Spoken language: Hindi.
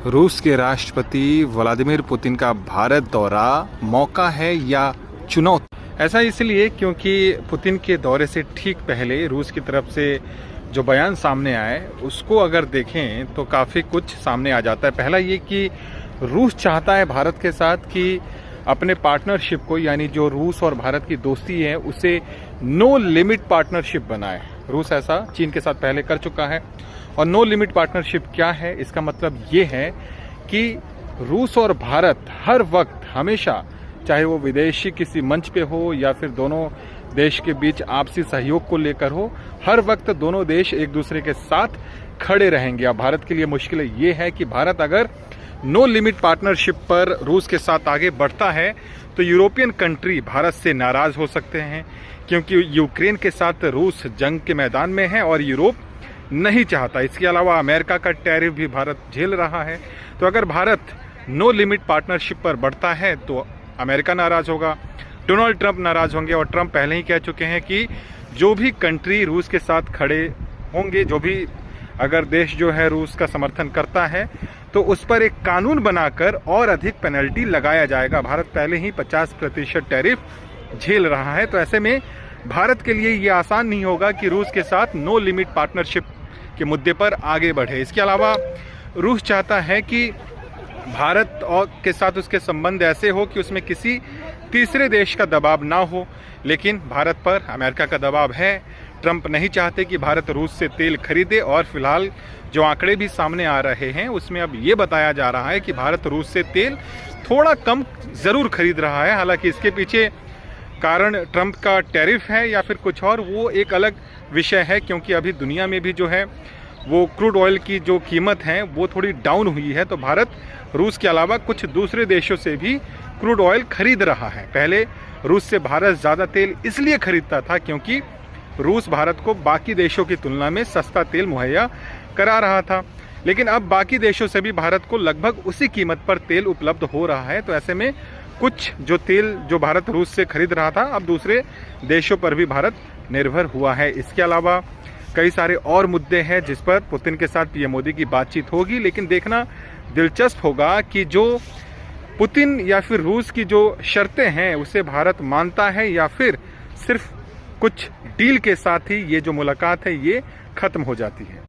रूस के राष्ट्रपति व्लादिमीर पुतिन का भारत दौरा मौका है या चुनौती? ऐसा इसलिए क्योंकि पुतिन के दौरे से ठीक पहले रूस की तरफ से जो बयान सामने आए उसको अगर देखें तो काफ़ी कुछ सामने आ जाता है। पहला ये कि रूस चाहता है भारत के साथ कि अपने पार्टनरशिप को, यानी जो रूस और भारत की दोस्ती है, उसे नो लिमिट पार्टनरशिप बनाए। रूस ऐसा चीन के साथ पहले कर चुका है। और नो लिमिट पार्टनरशिप क्या है? इसका मतलब ये है कि रूस और भारत हर वक्त हमेशा, चाहे वो विदेशी किसी मंच पे हो या फिर दोनों देश के बीच आपसी सहयोग को लेकर हो, हर वक्त दोनों देश एक दूसरे के साथ खड़े रहेंगे। अब भारत के लिए मुश्किल ये है कि भारत अगर नो लिमिट पार्टनरशिप पर रूस के साथ आगे बढ़ता है तो यूरोपियन कंट्री भारत से नाराज हो सकते हैं, क्योंकि यूक्रेन के साथ रूस जंग के मैदान में है और यूरोप नहीं चाहता। इसके अलावा अमेरिका का टैरिफ भी भारत झेल रहा है। तो अगर भारत नो लिमिट पार्टनरशिप पर बढ़ता है तो अमेरिका नाराज होगा, डोनाल्ड ट्रंप नाराज होंगे। और ट्रंप पहले ही कह चुके हैं कि जो भी कंट्री रूस के साथ खड़े होंगे, जो भी अगर देश जो है रूस का समर्थन करता है, तो उस पर एक कानून बनाकर और अधिक पेनल्टी लगाया जाएगा। भारत पहले ही 50% टैरिफ झेल रहा है। तो ऐसे में भारत के लिए ये आसान नहीं होगा कि रूस के साथ नो लिमिट पार्टनरशिप के मुद्दे पर आगे बढ़े। इसके अलावा रूस चाहता है कि भारत और के साथ उसके संबंध ऐसे हो कि उसमें किसी तीसरे देश का दबाव ना हो, लेकिन भारत पर अमेरिका का दबाव है। ट्रंप नहीं चाहते कि भारत रूस से तेल खरीदे और फिलहाल जो आंकड़े भी सामने आ रहे हैं उसमें अब ये बताया जा रहा है कि भारत रूस से तेल थोड़ा कम ज़रूर खरीद रहा है। हालांकि इसके पीछे कारण ट्रंप का टैरिफ है या फिर कुछ और, वो एक अलग विषय है, क्योंकि अभी दुनिया में भी जो है वो क्रूड ऑयल की जो कीमत है वो थोड़ी डाउन हुई है। तो भारत रूस के अलावा कुछ दूसरे देशों से भी क्रूड ऑयल खरीद रहा है। पहले रूस से भारत ज़्यादा तेल इसलिए खरीदता था क्योंकि रूस भारत को बाकी देशों की तुलना में सस्ता तेल मुहैया करा रहा था, लेकिन अब बाकी देशों से भी भारत को लगभग उसी कीमत पर तेल उपलब्ध हो रहा है। तो ऐसे में कुछ जो तेल जो भारत रूस से खरीद रहा था, अब दूसरे देशों पर भी भारत निर्भर हुआ है। इसके अलावा कई सारे और मुद्दे हैं जिस पर पुतिन के साथ पीएम मोदी की बातचीत होगी, लेकिन देखना दिलचस्प होगा कि जो पुतिन या फिर रूस की जो शर्तें हैं उसे भारत मानता है या फिर सिर्फ कुछ डील के साथ ही ये जो मुलाकात है ये खत्म हो जाती है।